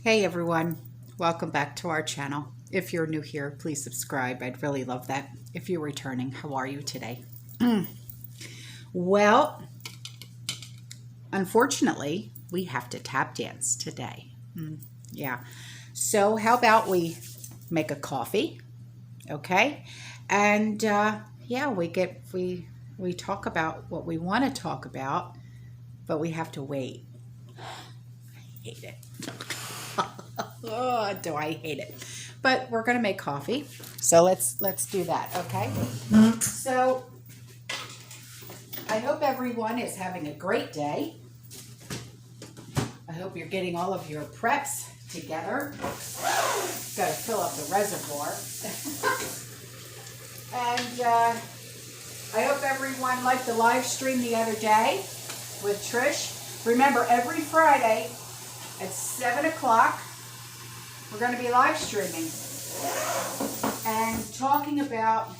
Hey everyone, welcome back to our channel. If you're new here, please subscribe. I'd really love that. If you're returning, how are you today? Well, unfortunately, we have to tap dance today. Yeah. So how about we make a coffee, okay? And yeah, we talk about what we want to talk about, but we have to wait. I hate it. Oh, do I hate it. But we're going to make coffee. So let's do that, okay? So I hope everyone is having a great day. I hope you're getting all of your preps together. Got to fill up the reservoir. And I hope everyone liked the live stream the other day with Trish. Remember, every Friday at 7 o'clock, we're going to be live streaming and talking about,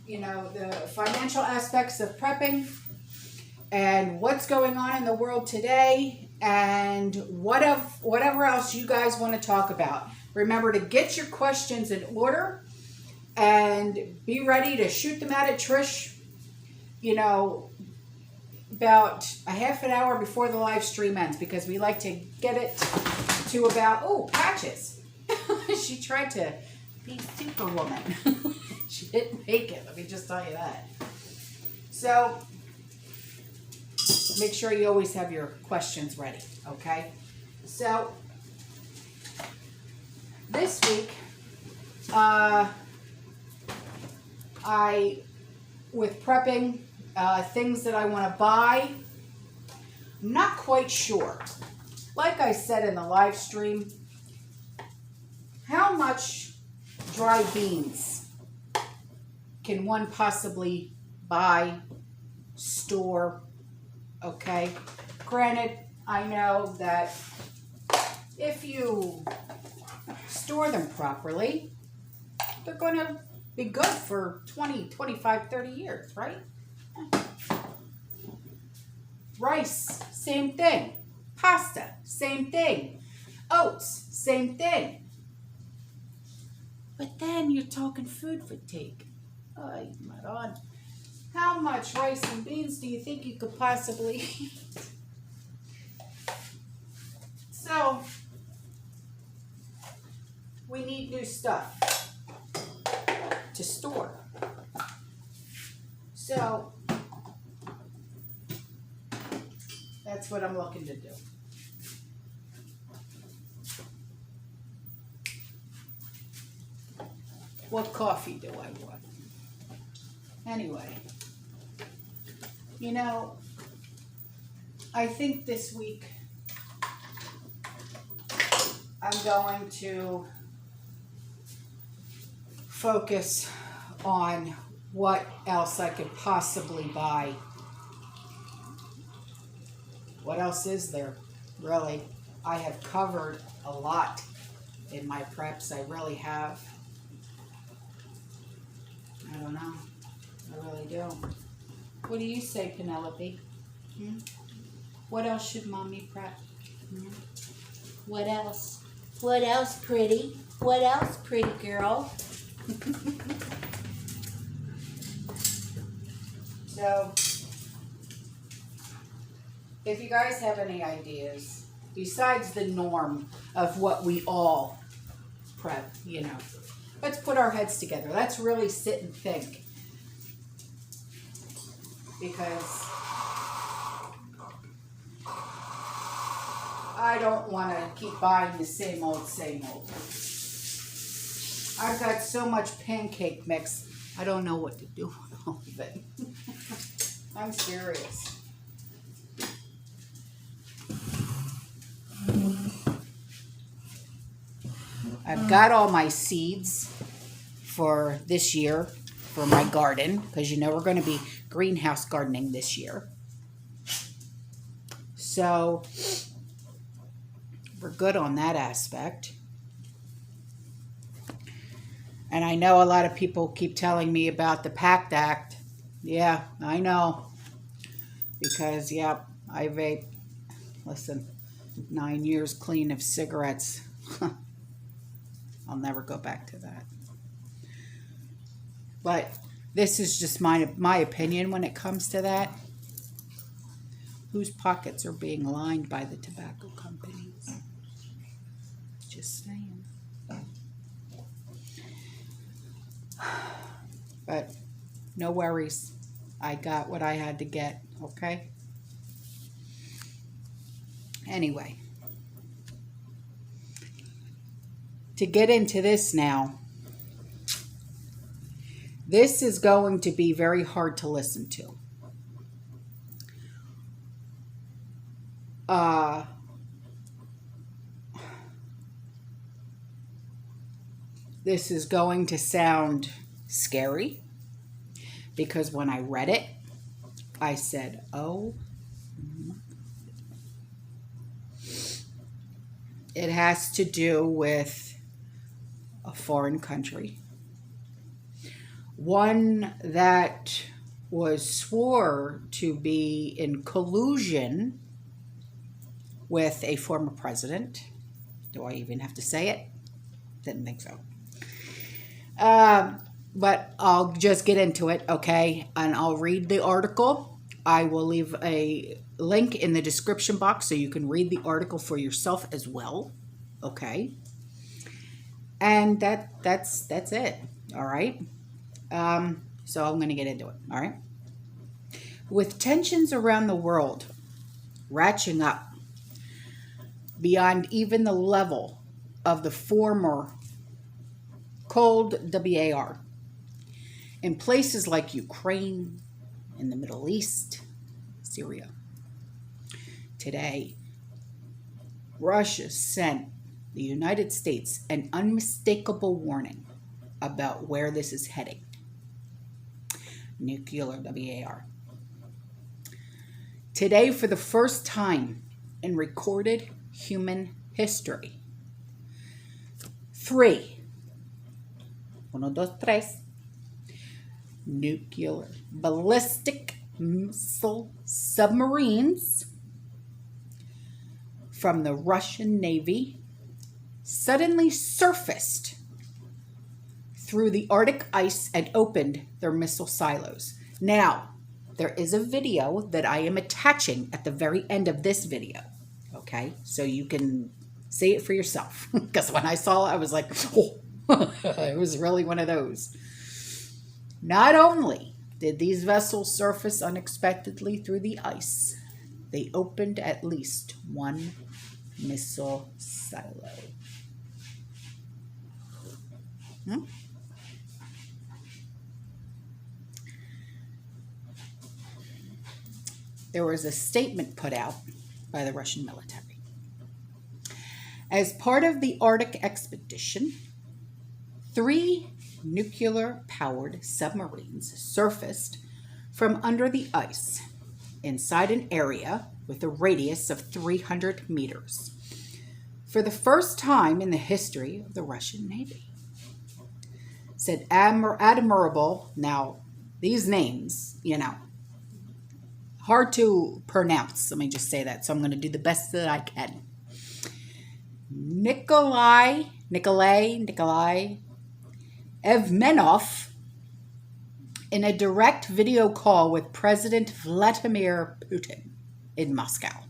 the financial aspects of prepping and what's going on in the world today and whatever else you guys want to talk about. Remember to get your questions in order and be ready to shoot them out at Trish, about a half an hour before the live stream ends, because we like to get it to about, Patches. She tried to be Superwoman. She didn't make it, let me just tell you that. So make sure you always have your questions ready, okay? So this week, with prepping, things that I want to buy, I'm not quite sure. Like I said in the live stream, how much dry beans can one possibly buy, store, okay? Granted, I know that if you store them properly, they're going to be good for 20, 25, 30 years, right? Rice, same thing. Pasta, same thing. Oats, same thing. But then you're talking food fatigue. Ay, Maron. How much rice and beans do you think you could possibly eat? So, we need new stuff to store. So, that's what I'm looking to do. What coffee do I want? Anyway, I think this week I'm going to focus on what else I could possibly buy. What else is there? Really, I have covered a lot in my preps. I really have. I don't know. I really do. What do you say, Penelope? What else should Mommy prep? What else? What else, pretty? What else, pretty girl? So, if you guys have any ideas, besides the norm of what we all prep, let's put our heads together. Let's really sit and think. Because I don't want to keep buying the same old, same old. I've got so much pancake mix, I don't know what to do with all of it. I'm serious. I've got all my seeds for this year for my garden, because we're going to be greenhouse gardening this year. So we're good on that aspect. And I know a lot of people keep telling me about the PACT Act. Yeah, I know. Because, yeah, I vape. Listen, 9 years clean of cigarettes. I'll never go back to that. But this is just my opinion when it comes to that. Whose pockets are being lined by the tobacco companies? Just saying. But no worries. I got what I had to get, okay? Anyway, to get into this now, this is going to be very hard to listen to. This is going to sound scary because when I read it, I said, oh, it has to do with a foreign country. One that was swore to be in collusion with a former president. Do I even have to say it? Didn't think so. But I'll just get into it, okay? And I'll read the article. I will leave a link in the description box so you can read the article for yourself as well, okay? And that's it, all right? So I'm going to get into it, all right? With tensions around the world ratcheting up beyond even the level of the former Cold War in places like Ukraine, in the Middle East, Syria. Today, Russia sent the United States an unmistakable warning about where this is heading. Nuclear war. Today, for the first time in recorded human history, 3 nuclear ballistic missile submarines from the Russian Navy suddenly surfaced through the Arctic ice and opened their missile silos. Now, there is a video that I am attaching at the very end of this video, okay? So you can see it for yourself. Because when I saw it, I was like, oh, it was really one of those. Not only did these vessels surface unexpectedly through the ice, they opened at least one missile silo. There was a statement put out by the Russian military. As part of the Arctic expedition, 3 nuclear-powered submarines surfaced from under the ice inside an area with a radius of 300 meters for the first time in the history of the Russian Navy. Said Admiral, now these names, hard to pronounce, let me just say that, so I'm going to do the best that I can. Nikolai Evmenov, in a direct video call with President Vladimir Putin in Moscow.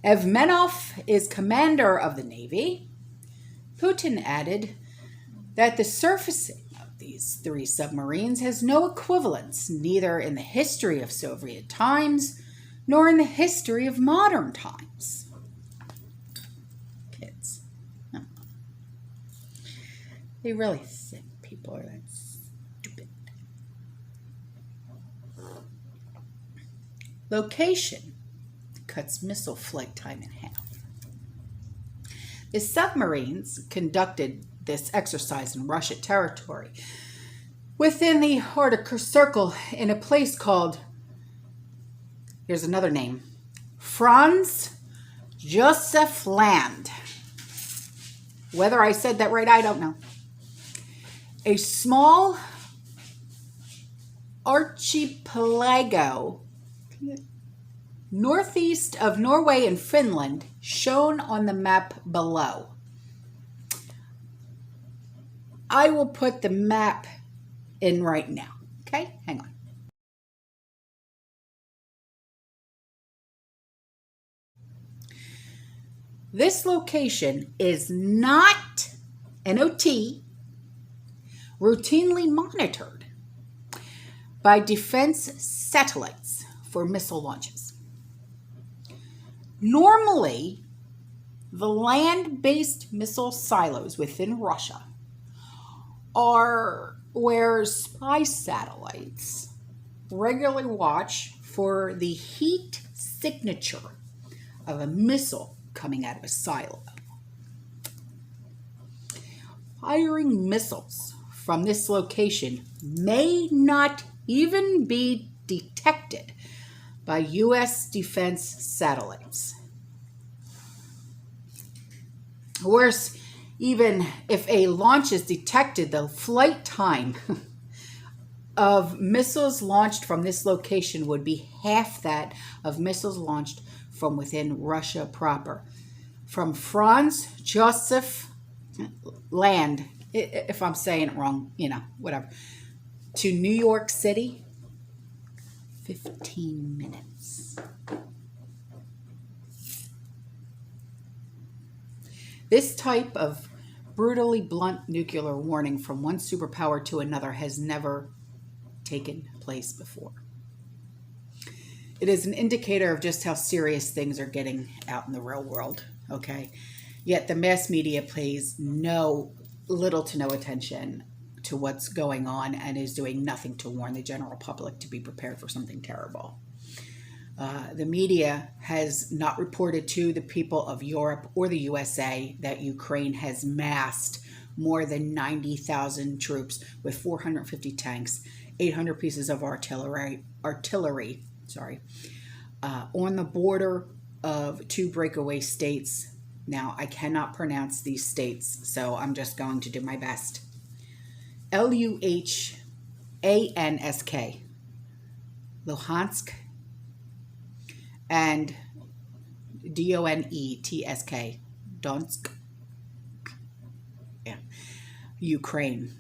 Evmenov is commander of the Navy. Putin added that the surfacing of these 3 submarines has no equivalence, neither in the history of Soviet times nor in the history of modern times. Kids. No. They really think people are that stupid. Location cuts missile flight time in half. The submarines conducted this exercise in Russian territory within the Arctic Circle in a place called, here's another name, Franz Josef Land. Whether I said that right, I don't know. A small archipelago northeast of Norway and Finland, shown on the map below. I will put the map in right now. Okay, hang on. This location is not NOT routinely monitored by defense satellites for missile launches. Normally, the land-based missile silos within Russia are where spy satellites regularly watch for the heat signature of a missile coming out of a silo. Firing missiles from this location may not even be detected by U.S. defense satellites. Worse, even if a launch is detected, the flight time of missiles launched from this location would be half that of missiles launched from within Russia proper. From Franz Josef Land, if I'm saying it wrong, whatever, to New York City, 15 minutes. This type of brutally blunt nuclear warning from one superpower to another has never taken place before. It is an indicator of just how serious things are getting out in the real world, okay? Yet the mass media pays little to no attention to what's going on and is doing nothing to warn the general public to be prepared for something terrible. The media has not reported to the people of Europe or the USA that Ukraine has massed more than 90,000 troops with 450 tanks, 800 pieces of artillery, on the border of two breakaway states. Now, I cannot pronounce these states, so I'm just going to do my best. Luhansk, Luhansk, and Donetsk, Donetsk, Ukraine.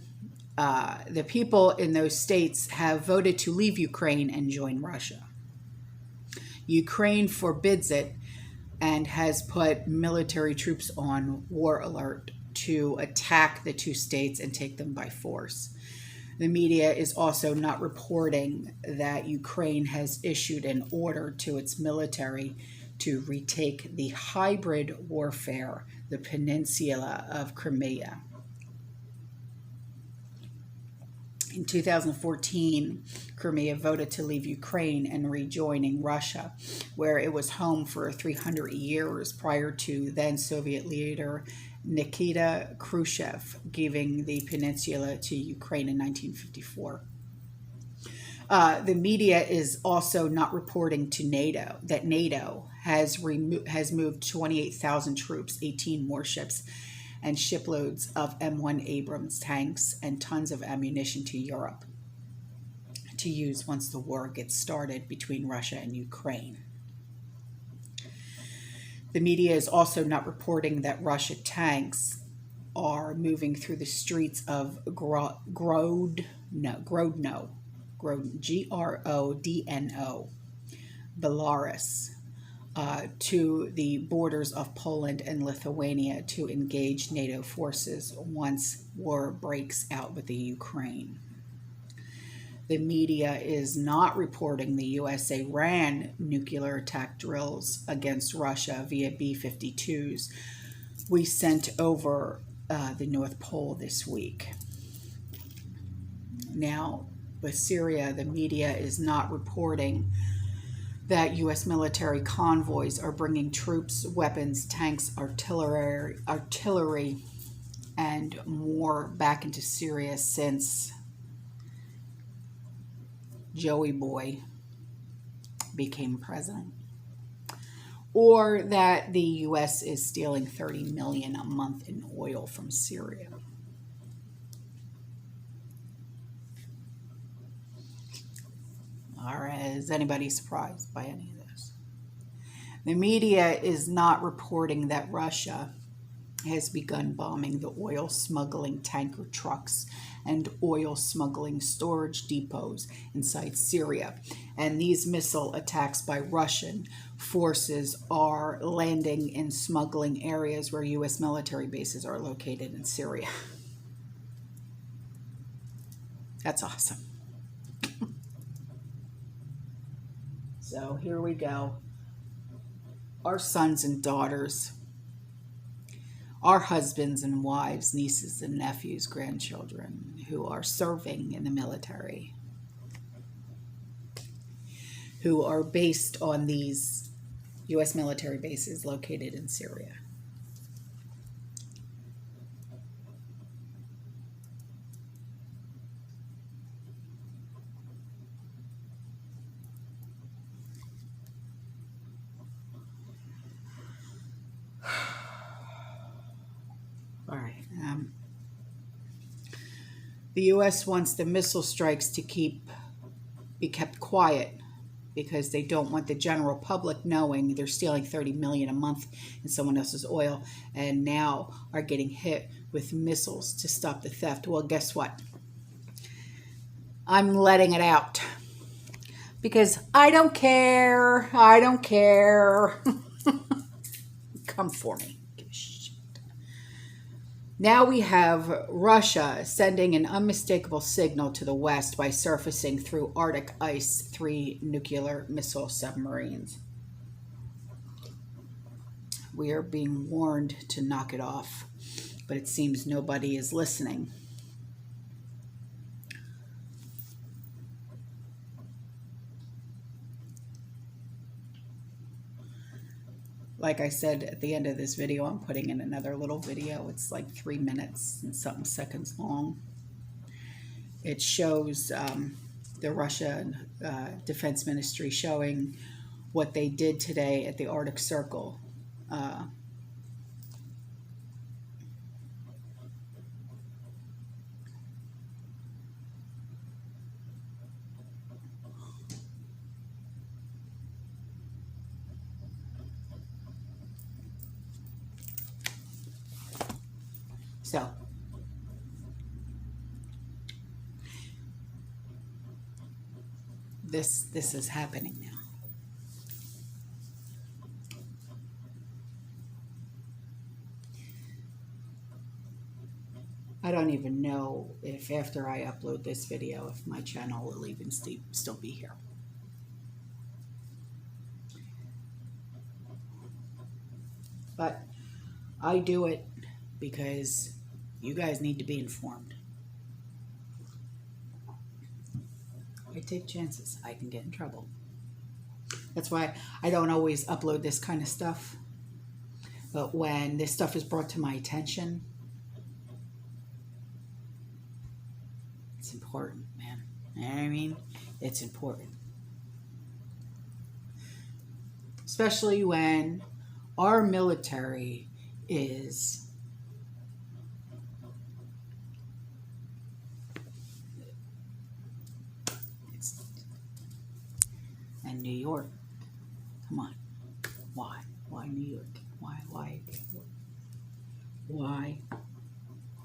The people in those states have voted to leave Ukraine and join Russia. Ukraine forbids it and has put military troops on war alert to attack the two states and take them by force. The media is also not reporting that Ukraine has issued an order to its military to retake the hybrid warfare, the peninsula of Crimea. In 2014, Crimea voted to leave Ukraine and rejoining Russia, where it was home for 300 years prior to then Soviet leader Nikita Khrushchev giving the peninsula to Ukraine in 1954. The media is also not reporting to NATO that NATO has moved 28,000 troops, 18 warships, and shiploads of M1 Abrams tanks and tons of ammunition to Europe to use once the war gets started between Russia and Ukraine. The media is also not reporting that Russia tanks are moving through the streets of Grodno, Grodno, Belarus, to the borders of Poland and Lithuania to engage NATO forces once war breaks out with the Ukraine. The media is not reporting the USA ran nuclear attack drills against Russia via B-52s we sent over the North Pole this week. Now, with Syria, the media is not reporting that U.S. military convoys are bringing troops, weapons, tanks, artillery, and more back into Syria since Joey Boy became president. Or that the U.S. is stealing $30 million a month in oil from Syria. All right, is anybody surprised by any of this? The media is not reporting that Russia has begun bombing the oil smuggling tanker trucks and oil smuggling storage depots inside Syria. And these missile attacks by Russian forces are landing in smuggling areas where U.S. military bases are located in Syria. That's awesome. So here we go. Our sons and daughters, our husbands and wives, nieces and nephews, grandchildren who are serving in the military, who are based on these U.S. military bases located in Syria. All right. The U.S. wants the missile strikes to be kept quiet because they don't want the general public knowing they're stealing $30 million a month in someone else's oil, and now are getting hit with missiles to stop the theft. Well, guess what? I'm letting it out because I don't care. I don't care. Come for me. Now we have Russia sending an unmistakable signal to the West by surfacing through Arctic ice 3 nuclear missile submarines. We are being warned to knock it off, but it seems nobody is listening. Like I said at the end of this video, I'm putting in another little video. It's like 3 minutes and something seconds long. It shows the Russian Defense Ministry showing what they did today at the Arctic Circle. So, this is happening now. I don't even know if after I upload this video, if my channel will even still be here. But I do it because you guys need to be informed. I take chances. I can get in trouble. That's why I don't always upload this kind of stuff. But when this stuff is brought to my attention, it's important, man. You know what I mean? It's important. Especially when our military is and New York. Come on. Why? Why New York? Why?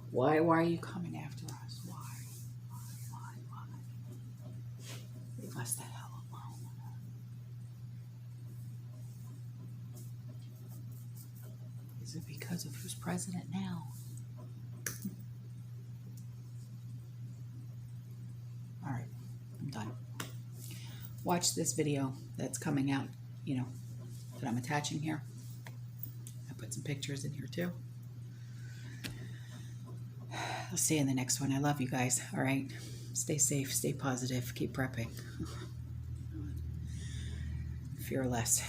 Why are you coming after us? Why? Leave us the hell alone. Is it because of who's president now? All right, I'm done. Watch this video that's coming out, that I'm attaching here. I put some pictures in here too. I'll see you in the next one. I love you guys. All right. Stay safe, stay positive, keep prepping. Fear less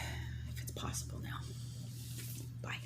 if it's possible now. Bye.